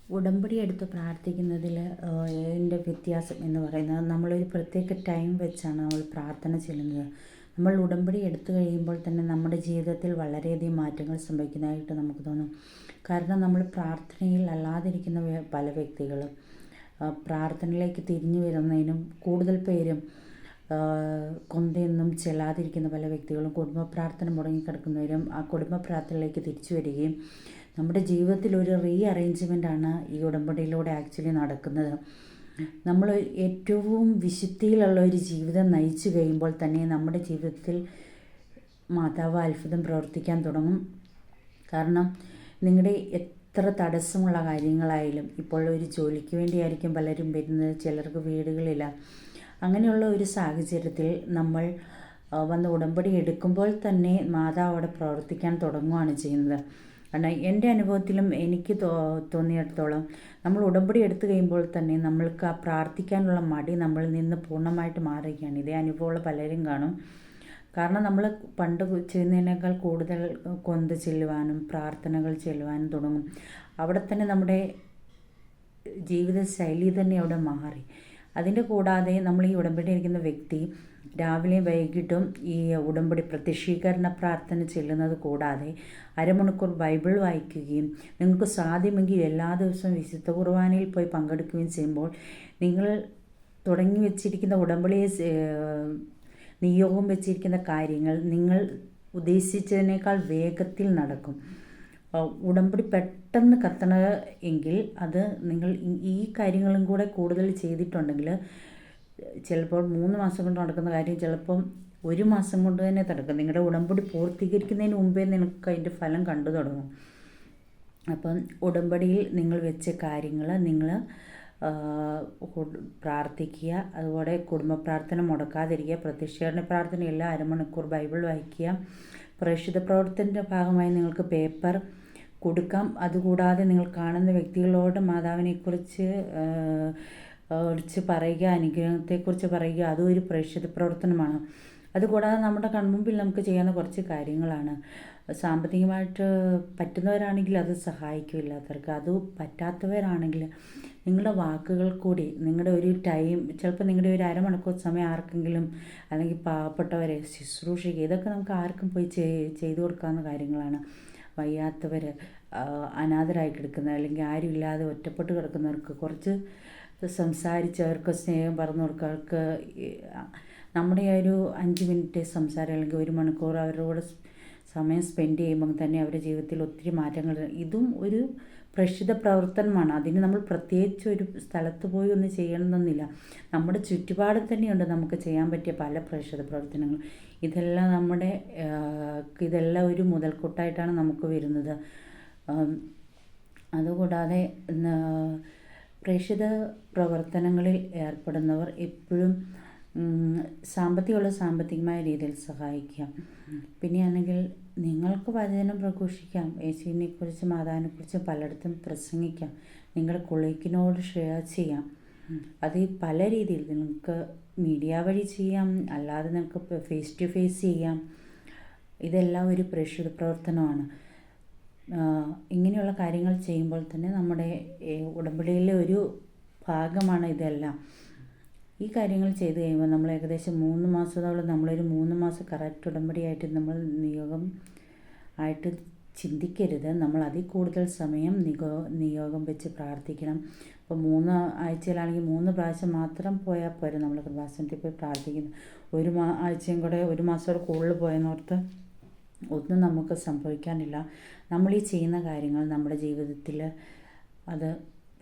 ഉടമ്പടി എടുത്ത് പ്രാർത്ഥിക്കുന്നതിൽ എൻ്റെ വ്യത്യാസം എന്ന് പറയുന്നത് നമ്മളൊരു പ്രത്യേക ടൈം വെച്ചാണ് നമ്മൾ പ്രാർത്ഥന ചെല്ലുന്നത്. നമ്മൾ ഉടമ്പടി എടുത്തു കഴിയുമ്പോൾ തന്നെ നമ്മുടെ ജീവിതത്തിൽ വളരെയധികം മാറ്റങ്ങൾ സംഭവിക്കുന്നതായിട്ട് നമുക്ക് തോന്നും. കാരണം നമ്മൾ പ്രാർത്ഥനയിൽ അല്ലാതിരിക്കുന്ന പല വ്യക്തികളും പ്രാർത്ഥനയിലേക്ക് തിരിഞ്ഞു വരുന്നതിനും കൂടുതൽ പേരും കൊന്തയൊന്നും ചെല്ലാതിരിക്കുന്ന പല വ്യക്തികളും കുടുംബ പ്രാർത്ഥന മുടങ്ങിക്കിടക്കുന്നവരും ആ കുടുംബ പ്രാർത്ഥനയിലേക്ക് തിരിച്ചു വരികയും നമ്മുടെ ജീവിതത്തിൽ ഒരു അറേഞ്ച്മെൻ്റാണ് ഈ ഉടമ്പടിയിലൂടെ ആക്ച്വലി നടക്കുന്നത്. നമ്മൾ ഏറ്റവും വിശുദ്ധിയിലുള്ള ഒരു ജീവിതം നയിച്ചു കഴിയുമ്പോൾ തന്നെ നമ്മുടെ ജീവിതത്തിൽ മാതാവ് അത്ഭുതം പ്രവർത്തിക്കാൻ തുടങ്ങും. കാരണം നിങ്ങളുടെ എത്ര തടസ്സമുള്ള കാര്യങ്ങളായാലും, ഇപ്പോൾ ഒരു ജോലിക്ക് വേണ്ടിയായിരിക്കും പലരും വരുന്നത്, ചിലർക്ക് വീടുകളില്ല. അങ്ങനെയുള്ള ഒരു സാഹചര്യത്തിൽ നമ്മൾ വന്ന് ഉടമ്പടി എടുക്കുമ്പോൾ തന്നെ മാതാവ് അവിടെ പ്രവർത്തിക്കാൻ തുടങ്ങുകയാണ് ചെയ്യുന്നത്. കാരണം എൻ്റെ അനുഭവത്തിലും എനിക്ക് തോന്നിയിടത്തോളം നമ്മൾ ഉടമ്പടി എടുത്തു കഴിയുമ്പോൾ തന്നെ നമ്മൾക്ക് ആ പ്രാർത്ഥിക്കാനുള്ള മടി നമ്മളിൽ നിന്ന് പൂർണ്ണമായിട്ട് മാറുകയാണ്. ഇതേ അനുഭവമുള്ള പലരും കാണും. കാരണം നമ്മൾ പണ്ട് ചെയ്യുന്നതിനേക്കാൾ കൂടുതൽ കൊന്ത് ചെല്ലുവാനും പ്രാർത്ഥനകൾ ചെല്ലുവാനും തുടങ്ങും. അവിടെ തന്നെ നമ്മുടെ ജീവിതശൈലി തന്നെ അവിടെ മാറി. അതിൻ്റെ കൂടാതെ നമ്മൾ ഈ ഉടമ്പടി ഇരിക്കുന്ന വ്യക്തി രാവിലെയും വൈകിട്ടും ഈ ഉടമ്പടി പ്രത്യക്ഷീകരണ പ്രാർത്ഥന ചെല്ലുന്നത് കൂടാതെ അരമണിക്കൂർ ബൈബിൾ വായിക്കുകയും നിങ്ങൾക്ക് സാധ്യമെങ്കിൽ എല്ലാ ദിവസവും വിശുദ്ധ കുർബാനയിൽ പോയി പങ്കെടുക്കുകയും ചെയ്യുമ്പോൾ നിങ്ങൾ തുടങ്ങി വെച്ചിരിക്കുന്ന ഉടമ്പടിയെ നിയോഗം വെച്ചിരിക്കുന്ന കാര്യങ്ങൾ നിങ്ങൾ ഉദ്ദേശിച്ചതിനേക്കാൾ വേഗത്തിൽ നടക്കും. ഉടമ്പടി പെട്ടെന്ന് കത്തണ എങ്കിൽ അത് നിങ്ങൾ ഈ കാര്യങ്ങളും കൂടെ കൂടുതൽ ചെയ്തിട്ടുണ്ടെങ്കിൽ ചിലപ്പോൾ 3 മാസം കൊണ്ട് നടക്കുന്ന കാര്യം ചിലപ്പം 1 മാസം കൊണ്ട് തന്നെ നടക്കും. നിങ്ങളുടെ ഉടമ്പടി പൂർത്തീകരിക്കുന്നതിന് മുമ്പേ നിങ്ങൾക്ക് അതിൻ്റെ ഫലം കണ്ടു തുടങ്ങും. അപ്പം ഉടമ്പടിയിൽ നിങ്ങൾ വെച്ച കാര്യങ്ങൾ നിങ്ങൾ പ്രാർത്ഥിക്കുക. അതുപോലെ കുടുംബ പ്രാർത്ഥന മുടക്കാതിരിക്കുക. പ്രത്യക്ഷീകരണ പ്രാർത്ഥനയല്ല, അരമണിക്കൂർ ബൈബിൾ വായിക്കുക. പ്രേക്ഷിത പ്രവർത്തനത്തിൻ്റെ ഭാഗമായി നിങ്ങൾക്ക് പേപ്പർ കൊടുക്കാം. അതുകൂടാതെ നിങ്ങൾ കാണുന്ന വ്യക്തികളോട് മാതാവിനെക്കുറിച്ച് പറയുക, അനുഗ്രഹത്തെക്കുറിച്ച് പറയുക. അതും ഒരു പ്രേക്ഷിത പ്രവർത്തനമാണ്. അതുകൂടാതെ നമ്മുടെ കൺമുമ്പിൽ നമുക്ക് ചെയ്യാവുന്ന കുറച്ച് കാര്യങ്ങളാണ്. സാമ്പത്തികമായിട്ട് പറ്റുന്നവരാണെങ്കിൽ അത് സഹായിക്കും ഇല്ലാത്തവർക്ക്. അത് പറ്റാത്തവരാണെങ്കിൽ നിങ്ങളുടെ വാക്കുകൾ കൂടി നിങ്ങളുടെ ഒരു ടൈം, ചിലപ്പോൾ നിങ്ങളുടെ ഒരു അരമണിക്കൂർ സമയം ആർക്കെങ്കിലും അല്ലെങ്കിൽ പാവപ്പെട്ടവരെ ശുശ്രൂഷിക്കുക. ഇതൊക്കെ നമുക്ക് ആർക്കും പോയി ചെയ്തു കൊടുക്കാവുന്ന കാര്യങ്ങളാണ്. വയ്യാത്തവർ, അനാഥരായി കിടക്കുന്ന അല്ലെങ്കിൽ ആരും ഇല്ലാതെ ഒറ്റപ്പെട്ട് കിടക്കുന്നവർക്ക് കുറച്ച് സംസാരിച്ചവർക്ക് സ്നേഹം പറഞ്ഞു കൊടുക്കുക. നമ്മുടെ ഒരു 5 മിനിറ്റ് സംസാരം അല്ലെങ്കിൽ 1 മണിക്കൂർ അവരോട് സമയം സ്പെൻഡ് ചെയ്യുമ്പോൾ തന്നെ അവരുടെ ജീവിതത്തിൽ ഒത്തിരി മാറ്റങ്ങൾ. ഇതും ഒരു പ്രേക്ഷിത പ്രവർത്തനമാണ്. അതിന് നമ്മൾ പ്രത്യേകിച്ച് ഒരു സ്ഥലത്ത് പോയി ഒന്നും ചെയ്യണമെന്നൊന്നുമില്ല. നമ്മുടെ ചുറ്റുപാട് തന്നെയുണ്ട് നമുക്ക് ചെയ്യാൻ പറ്റിയ പല പ്രേക്ഷിത പ്രവർത്തനങ്ങൾ. ഇതെല്ലാം ഒരു മുതൽക്കൂട്ടായിട്ടാണ് നമുക്ക് വരുന്നത്. അതുകൂടാതെ പ്രേക്ഷിത പ്രവർത്തനങ്ങളിൽ ഏർപ്പെടുന്നവർ എപ്പോഴും സാമ്പത്തികമായ രീതിയിൽ സഹായിക്കാം. പിന്നെയാണെങ്കിൽ നിങ്ങൾക്ക് വചനം പ്രഘോഷിക്കാം. യേശുവിനെക്കുറിച്ച് മാതാവിനെക്കുറിച്ച് പലയിടത്തും പ്രസംഗിക്കാം. നിങ്ങളുടെ കൊളീഗിനോട് ഷെയർ ചെയ്യാം. അത് പല രീതിയിൽ നിങ്ങൾക്ക് മീഡിയ വഴി ചെയ്യാം, അല്ലാതെ നിങ്ങൾക്ക് ഫേസ് ടു ഫേസ് ചെയ്യാം. ഇതെല്ലാം ഒരു പ്രേക്ഷിത പ്രവർത്തനമാണ്. ഇങ്ങനെയുള്ള കാര്യങ്ങൾ ചെയ്യുമ്പോൾ തന്നെ നമ്മുടെ ഉടമ്പടിയിലെ ഒരു ഭാഗമാണ് ഇതെല്ലാം. ഈ കാര്യങ്ങൾ ചെയ്ത് കഴിയുമ്പോൾ നമ്മൾ ഏകദേശം 3 മാസത്തോളം നമ്മളൊരു 3 മാസം കറക്റ്റ് ഉടമ്പടിയായിട്ട് നമ്മൾ നിയോഗം ആയിട്ട് ചിന്തിക്കരുത്. നമ്മൾ അതിൽ കൂടുതൽ സമയം നിയോഗം വെച്ച് പ്രാർത്ഥിക്കണം. ഇപ്പോൾ 3 ആഴ്ചയിലാണെങ്കിൽ 3 പ്രാവശ്യം മാത്രം പോയാൽ പോരെ. നമ്മൾ കൃപാസനത്തിൽ പോയി പ്രാർത്ഥിക്കുന്നു. 1 ആഴ്ചയും കൂടെ 1 മാസം കൂടുതൽ പോയെന്നോർത്ത് ഒന്നും നമുക്ക് സംഭവിക്കാനില്ല. നമ്മൾ ഈ ചെയ്യുന്ന കാര്യങ്ങൾ നമ്മുടെ ജീവിതത്തിൽ അത്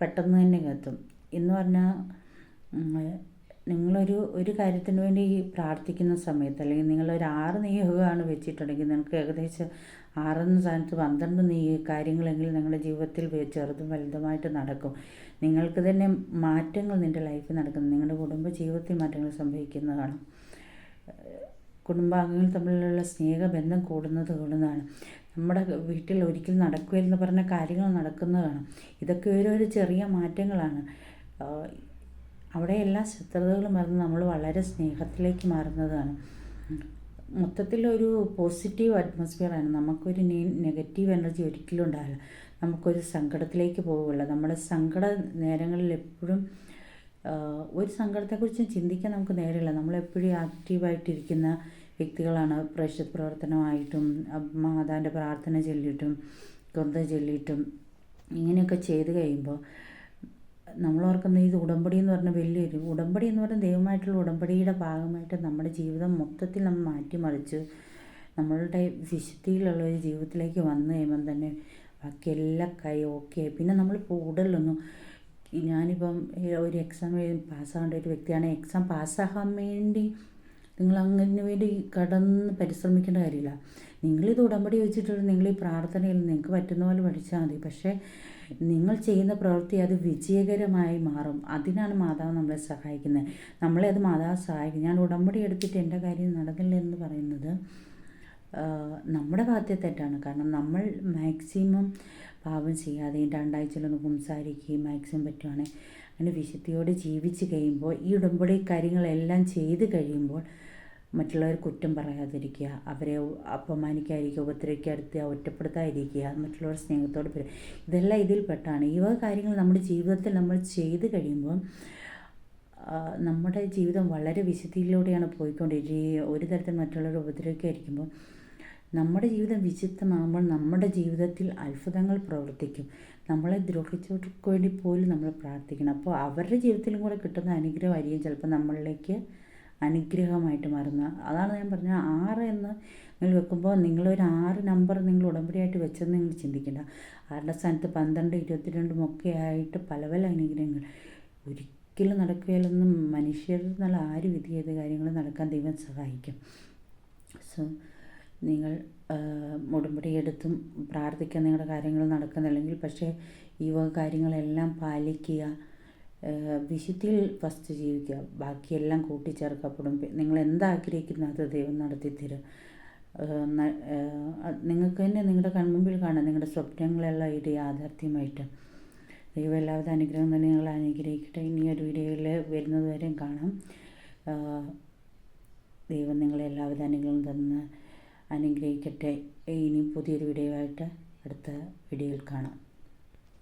പെട്ടെന്ന് തന്നെ എത്തും. എന്ന് പറഞ്ഞാൽ നിങ്ങളൊരു കാര്യത്തിന് വേണ്ടി പ്രാർത്ഥിക്കുന്ന സമയത്ത്, അല്ലെങ്കിൽ നിങ്ങളൊരു 6 നിയോഗമാണ് വെച്ചിട്ടുണ്ടെങ്കിൽ നിങ്ങൾക്ക് ഏകദേശം 6 സ്ഥാനത്ത് 12 കാര്യങ്ങളെങ്കിലും നിങ്ങളുടെ ജീവിതത്തിൽ ചെറുതും വലുതുമായിട്ട് നടക്കും. നിങ്ങൾക്ക് തന്നെ മാറ്റങ്ങൾ നിങ്ങളുടെ ലൈഫിൽ നടക്കുന്നു. നിങ്ങളുടെ കുടുംബ ജീവിതത്തിൽ മാറ്റങ്ങൾ സംഭവിക്കുന്നതാണ്. കുടുംബാംഗങ്ങൾ തമ്മിലുള്ള സ്നേഹബന്ധം കൂടുന്നതാണ്. നമ്മുടെ വീട്ടിൽ ഒരിക്കലും നടക്കുകയെന്ന് പറഞ്ഞ കാര്യങ്ങൾ നടക്കുന്നതാണ്. ഇതൊക്കെ ഓരോരോ ചെറിയ മാറ്റങ്ങളാണ്. അവിടെ എല്ലാ ശത്രുതകളും മറന്ന് നമ്മൾ വളരെ സ്നേഹത്തിലേക്ക് മാറുന്നതാണ്. മൊത്തത്തിലൊരു പോസിറ്റീവ് അറ്റ്മോസ്ഫിയറാണ്. നമുക്കൊരു നെഗറ്റീവ് എനർജി ഒരിക്കലും ഉണ്ടാവില്ല. നമുക്കൊരു സങ്കടത്തിലേക്ക് പോവുകയുള്ളൂ. നമ്മുടെ സങ്കട നേരങ്ങളിൽ എപ്പോഴും ഒരു സങ്കടത്തെക്കുറിച്ചും ചിന്തിക്കാൻ നമുക്ക് നേരമില്ല. നമ്മളെപ്പോഴും ആക്റ്റീവായിട്ടിരിക്കുന്ന വ്യക്തികളാണ്. പ്രേക്ഷിത പ്രവർത്തനമായിട്ടും മാതാവിൻ്റെ പ്രാർത്ഥന ചൊല്ലിയിട്ടും കൊന്ത ചൊല്ലിയിട്ടും ഇങ്ങനെയൊക്കെ ചെയ്ത് കഴിയുമ്പോൾ നമ്മളോർക്കുന്ന ഇത് ഉടമ്പടി എന്ന് പറഞ്ഞാൽ വലിയൊരു ഉടമ്പടി എന്ന് പറഞ്ഞാൽ ദൈവമായിട്ടുള്ള ഉടമ്പടിയുടെ ഭാഗമായിട്ട് നമ്മുടെ ജീവിതം മൊത്തത്തിൽ നമ്മൾ മാറ്റിമറിച്ച് നമ്മളുടെ വിശുദ്ധിയിലുള്ള ഒരു ജീവിതത്തിലേക്ക് വന്നു കഴിയുമ്പം തന്നെ ബാക്കി എല്ലാ ഓക്കെ. പിന്നെ നമ്മൾ കൂടുതലൊന്നും ഞാനിപ്പം ഒരു എക്സാം പാസ്സാകേണ്ട ഒരു വ്യക്തിയാണ്. എക്സാം പാസ്സാകാൻ വേണ്ടി നിങ്ങൾ അങ്ങനെ വേണ്ടി കടന്ന് പരിശ്രമിക്കേണ്ട കാര്യമില്ല. നിങ്ങളിത് ഉടമ്പടി വെച്ചിട്ടുള്ള നിങ്ങൾ ഈ പ്രാർത്ഥനയിൽ നിങ്ങൾക്ക് പറ്റുന്ന പോലെ പഠിച്ചാൽ മതി. പക്ഷേ നിങ്ങൾ ചെയ്യുന്ന പ്രവൃത്തി അത് വിജയകരമായി മാറും. അതിനാണ് മാതാവ് നമ്മളെ സഹായിക്കുന്നത്. നമ്മളെ അത് മാതാവ് സഹായിക്കും. ഞാൻ ഉടമ്പടി എടുത്തിട്ട് എൻ്റെ കാര്യം നടന്നില്ല എന്ന് പറയുന്നത് നമ്മുടെ ഭാഗത്തെ തെറ്റാണ്. കാരണം നമ്മൾ മാക്സിമം പാപം ചെയ്യാതെയും രണ്ടാഴ്ചയിലൊന്ന് സംസാരിക്കുകയും മാക്സിമം പറ്റുവാണെങ്കിൽ അങ്ങനെ വിശുദ്ധിയോടെ ജീവിച്ച് കഴിയുമ്പോൾ ഈ ഉടമ്പടി കാര്യങ്ങളെല്ലാം ചെയ്ത് കഴിയുമ്പോൾ മറ്റുള്ളവർ കുറ്റം പറയാതിരിക്കുക, അവരെ അപമാനിക്കാതിരിക്കുക, ഉപദ്രവിക്കാതിരിക്കുക, ഒറ്റപ്പെടുത്താതിരിക്കുക, മറ്റുള്ളവർ സ്നേഹത്തോടെ ഇതെല്ലാം ഇതിൽപ്പെട്ടാണ്. ഈ വക കാര്യങ്ങൾ നമ്മുടെ ജീവിതത്തിൽ നമ്മൾ ചെയ്ത് കഴിയുമ്പോൾ നമ്മുടെ ജീവിതം വളരെ വിശുദ്ധിയിലൂടെയാണ് പോയിക്കൊണ്ടിരിക്കുക. ഒരു തരത്തിൽ മറ്റുള്ളവരെ ഉപദ്രവിക്കാതിരിക്കുമ്പോൾ നമ്മുടെ ജീവിതം വിശുദ്ധമാകുമ്പോൾ നമ്മുടെ ജീവിതത്തിൽ അത്ഭുതങ്ങൾ പ്രവർത്തിക്കും. നമ്മളെ ദ്രോഹിച്ചവർക്ക് വേണ്ടി പോലും നമ്മൾ പ്രാർത്ഥിക്കണം. അപ്പോൾ അവരുടെ ജീവിതത്തിലും കൂടെ കിട്ടുന്ന അനുഗ്രഹമായിരിക്കും ചിലപ്പോൾ നമ്മളിലേക്ക് അനുഗ്രഹമായിട്ട് മാറുന്ന. അതാണ് ഞാൻ പറഞ്ഞത് 6 എന്ന് നിങ്ങൾ വെക്കുമ്പോൾ നിങ്ങളൊരു 6 നമ്പർ നിങ്ങൾ ഉടമ്പടിയായിട്ട് വെച്ചെന്ന് നിങ്ങൾ ചിന്തിക്കേണ്ട. 6ന്റെ സ്ഥാനത്ത് 12, 22 ഒക്കെ ആയിട്ട് പല പല അനുഗ്രഹങ്ങൾ ഒരിക്കലും നടക്കുകയില്ലെന്നും മനുഷ്യർ എന്നുള്ള ആര് വിധി ചെയ്ത കാര്യങ്ങൾ നടക്കാൻ ദൈവം സഹായിക്കും. സോ നിങ്ങൾ ഉടമ്പടി എടുത്തും പ്രാർത്ഥിക്കാൻ നിങ്ങളുടെ കാര്യങ്ങൾ നടക്കുന്നില്ലെങ്കിൽ പക്ഷേ ഈ വക കാര്യങ്ങളെല്ലാം പാലിക്കുക. വിശുദ്ധിയിൽ ഫസ്റ്റ് ജീവിക്കുക, ബാക്കിയെല്ലാം കൂട്ടിച്ചേർക്കപ്പെടും. നിങ്ങൾ എന്താഗ്രഹിക്കുന്നു അത് ദൈവം നടത്തിത്തരും. നിങ്ങൾക്ക് തന്നെ നിങ്ങളുടെ കൺമുമ്പിൽ കാണാം നിങ്ങളുടെ സ്വപ്നങ്ങളെല്ലാം ഇത് യാഥാർത്ഥ്യമായിട്ട്. ദൈവം എല്ലാവിധ അനുഗ്രഹം തന്നെ നിങ്ങൾ അനുഗ്രഹിക്കട്ടെ. ഇനിയൊരു വീഡിയോയിൽ വരുന്നത് വരെയും കാണാം. ദൈവം നിങ്ങളെ എല്ലാവിധ അനുഗ്രഹം തന്ന് അനുഗ്രഹിക്കട്ടെ. ഇനി പുതിയൊരു വീഡിയോ ആയിട്ട് അടുത്ത വീഡിയോയിൽ കാണാം.